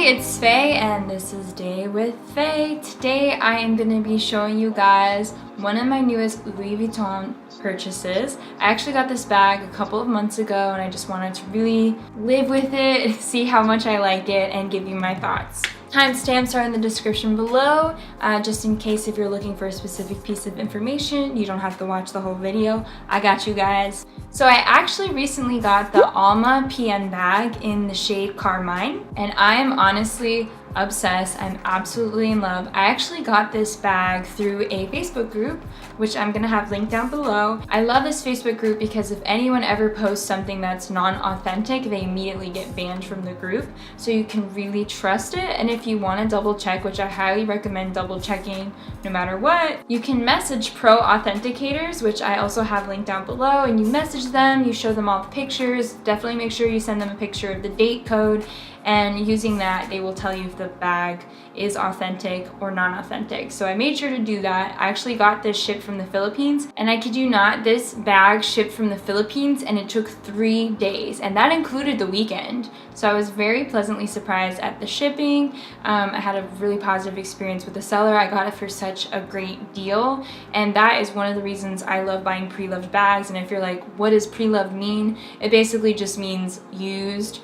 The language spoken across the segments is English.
it's Faye and this is Day with Faye. Today I am going to be showing you guys one of my newest Louis Vuitton purchases. I actually got this bag a couple of months ago and I just wanted to really live with it, see how much I like it, and give you my thoughts. Timestamps are in the description below, just in case if you're looking for a specific piece of information, you don't have to watch the whole video. I got you guys. So I actually recently got the Alma PM bag in the shade Carmine, and I am honestly obsessed. I'm absolutely in love. I actually got this bag through a Facebook group, which I'm gonna have linked down below. I love this Facebook group because if anyone ever posts something that's non-authentic, they immediately get banned from the group. So you can really trust it. And if you wanna double check, which I highly recommend double checking no matter what, you can message pro authenticators, which I also have linked down below, and you message them, you show them all the pictures. Definitely make sure you send them a picture of the date code, and using that, they will tell you if the bag is authentic or non-authentic. So I made sure to do that. I actually got this shipped from the Philippines, and I kid you not, this bag shipped from the Philippines and it took 3 days, and that included the weekend. So I was very pleasantly surprised at the shipping. I had a really positive experience with the seller. I got it for such a great deal, and that is one of the reasons I love buying pre-loved bags. And if you're like, what does pre-loved mean? It basically just means used.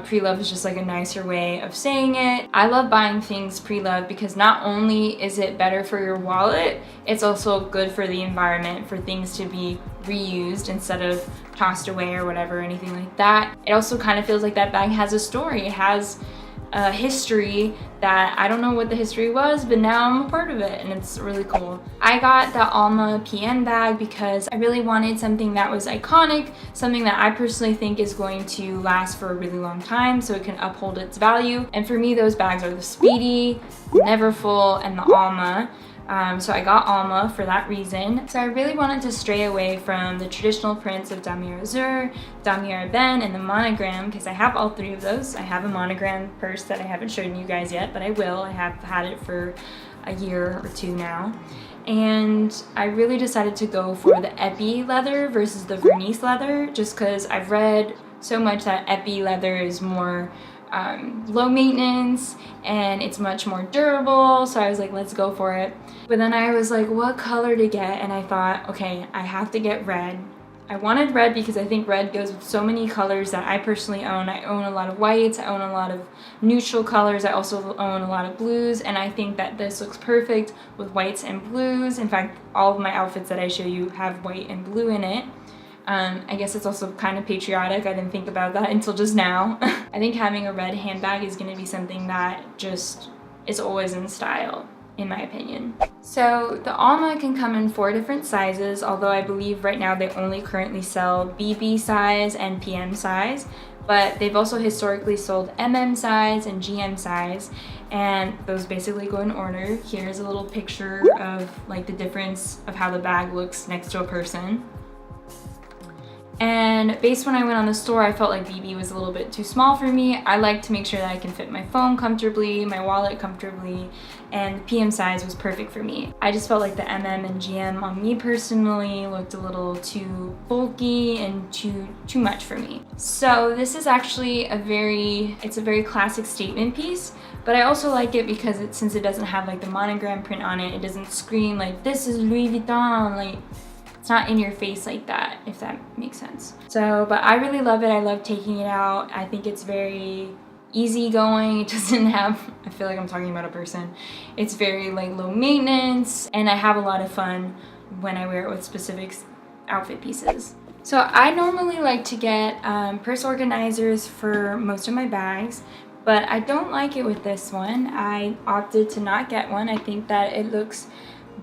Pre-loved is just like a nicer way of saying it. I love buying things pre-loved because not only is it better for your wallet, it's also good for the environment, for things to be reused instead of tossed away or whatever, anything like that. It also kind of feels like that bag has a story. It has a history that I don't know what the history was, but now I'm a part of it and it's really cool. I got the Alma PM bag because I really wanted something that was iconic, something that I personally think is going to last for a really long time so it can uphold its value. And for me, those bags are the Speedy, Never Full, and the Alma. So I got Alma for that reason. So I really wanted to stray away from the traditional prints of Damier Azur, Damier Ben, and the monogram, because I have all 3 of those. I have a monogram purse that I haven't shown you guys yet, but I will. I have had it for a year or 2 now. And I really decided to go for the Epi leather versus the Vernice leather, just because I've read so much that Epi leather is more low maintenance and it's much more durable, so I was like, let's go for it. But then I was like, what color to get? And I thought, okay, I have to get red. I wanted red because I think red goes with so many colors that I personally own. I own a lot of whites, I own a lot of neutral colors, I also own a lot of blues, and I think that this looks perfect with whites and blues. In fact, all of my outfits that I show you have white and blue in it. I guess it's also kind of patriotic. I didn't think about that until just now. I think having a red handbag is going to be something that just is always in style, in my opinion. So the Alma can come in 4 different sizes, although I believe right now they only currently sell BB size and PM size, but they've also historically sold MM size and GM size, and those basically go in order. Here's a little picture of like the difference of how the bag looks next to a person. And based when I went on the store, I felt like BB was a little bit too small for me. I like to make sure that I can fit my phone comfortably, my wallet comfortably, and the PM size was perfect for me. I just felt like the MM and GM on me personally looked a little too bulky and too much for me. So this is actually it's a very classic statement piece, but I also like it because since it doesn't have like the monogram print on it, it doesn't scream like, this is Louis Vuitton, like, it's not in your face like that, if that makes sense. So, but I really love it. I love taking it out. I think it's very easygoing. It doesn't have, I feel like I'm talking about a person. It's very like low maintenance, and I have a lot of fun when I wear it with specific outfit pieces. So I normally like to get purse organizers for most of my bags, but I don't like it with this one. I opted to not get one. I think that it looks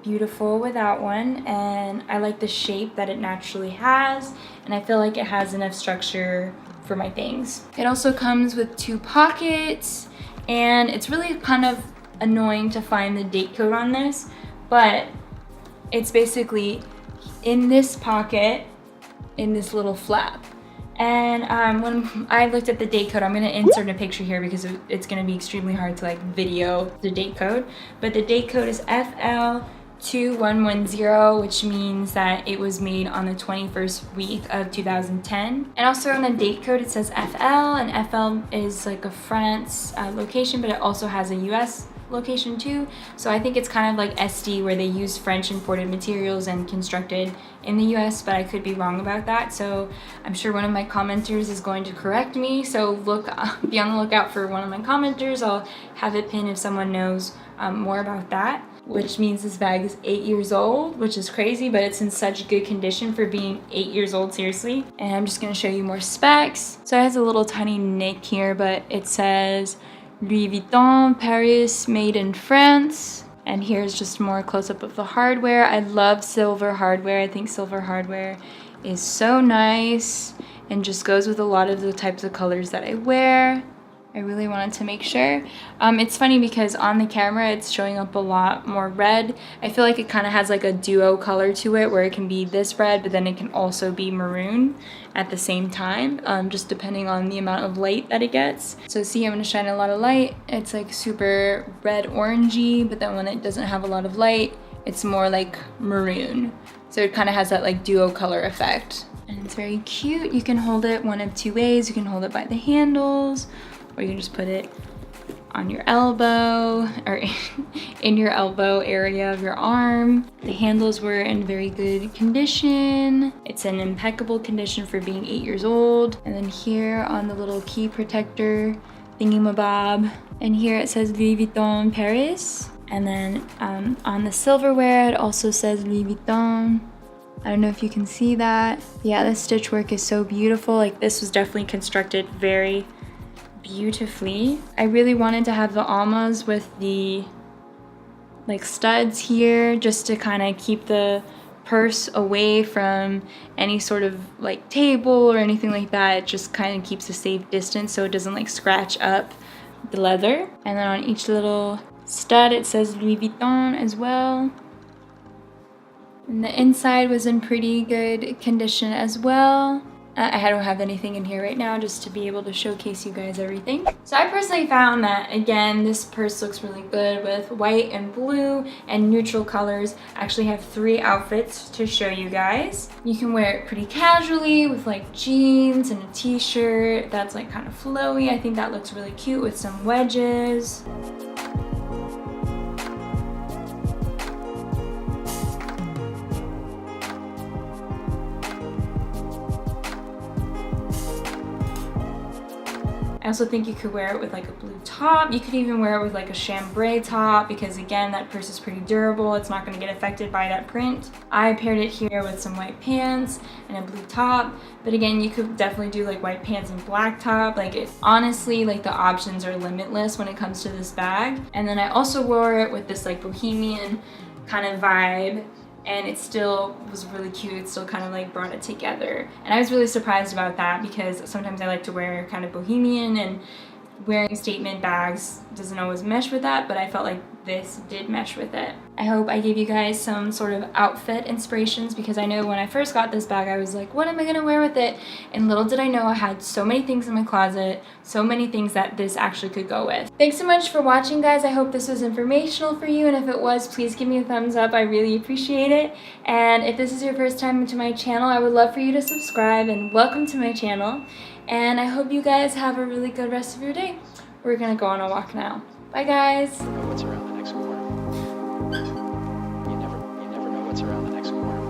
beautiful without one, and I like the shape that it naturally has, and I feel like it has enough structure for my things. It also comes with 2 pockets, and it's really kind of annoying to find the date code on this, but it's basically in this pocket in this little flap. And when I looked at the date code, I'm going to insert a picture here because it's going to be extremely hard to like video the date code, but the date code is FL 2110, which means that it was made on the 21st week of 2010. And also on the date code it says FL, and FL is like a France location, but it also has a US location too. So I think it's kind of like SD, where they use French imported materials and constructed in the US, but I could be wrong about that. So I'm sure one of my commenters is going to correct me. So be on the lookout for one of my commenters. I'll have it pinned if someone knows more about that. Which means this bag is 8 years old, which is crazy, but it's in such good condition for being 8 years old, seriously. And I'm just gonna show you more specs. So it has a little tiny nick here, but it says Louis Vuitton, Paris, made in France. And here's just more close-up of the hardware. I love silver hardware. I think silver hardware is so nice and just goes with a lot of the types of colors that I wear. I really wanted to make sure. It's funny because on the camera it's showing up a lot more red. I feel like it kind of has like a duo color to it, where it can be this red, but then it can also be maroon at the same time, just depending on the amount of light that it gets. So see, I'm gonna shine a lot of light. It's like super red orangey, but then when it doesn't have a lot of light, it's more like maroon. So it kind of has that like duo color effect. And it's very cute. You can hold it one of two ways. You can hold it by the handles, or you can just put it on your elbow, or in your elbow area of your arm. The handles were in very good condition. It's in impeccable condition for being 8 years old. And then here on the little key protector thingy-mabob, and here it says Louis Vuitton Paris. And then on the silverware it also says Louis Vuitton. I don't know if you can see that. Yeah, the stitch work is so beautiful. Like, this was definitely constructed very beautifully. I really wanted to have the almas with the like studs here, just to kind of keep the purse away from any sort of like table or anything like that. It just kind of keeps a safe distance so it doesn't like scratch up the leather. And then on each little stud it says Louis Vuitton as well. And the inside was in pretty good condition as well. I don't have anything in here right now just to be able to showcase you guys everything. So I personally found that, again, this purse looks really good with white and blue and neutral colors. I actually have 3 outfits to show you guys. You can wear it pretty casually with like jeans and a t-shirt that's like kind of flowy. I think that looks really cute with some wedges. I also think you could wear it with like a blue top. You could even wear it with like a chambray top, because again, that purse is pretty durable. It's not going to get affected by that print. I paired it here with some white pants and a blue top. But again, you could definitely do like white pants and black top. Like, it honestly, like, the options are limitless when it comes to this bag. And then I also wore it with this like bohemian kind of vibe, and it still was really cute. It still kind of like brought it together. And I was really surprised about that, because sometimes I like to wear kind of bohemian, and wearing statement bags doesn't always mesh with that, but I felt like this did mesh with it. I hope I gave you guys some sort of outfit inspirations, because I know when I first got this bag I was like, what am I gonna wear with it? And little did I know I had so many things in my closet, so many things that this actually could go with. Thanks so much for watching, guys. I hope this was informational for you, and if it was, please give me a thumbs up. I really appreciate it. And if this is your first time to my channel, I would love for you to subscribe, and welcome to my channel. And I hope you guys have a really good rest of your day. We're gonna go on a walk now. Bye, guys. What's around the next corner? You never know what's around the next corner.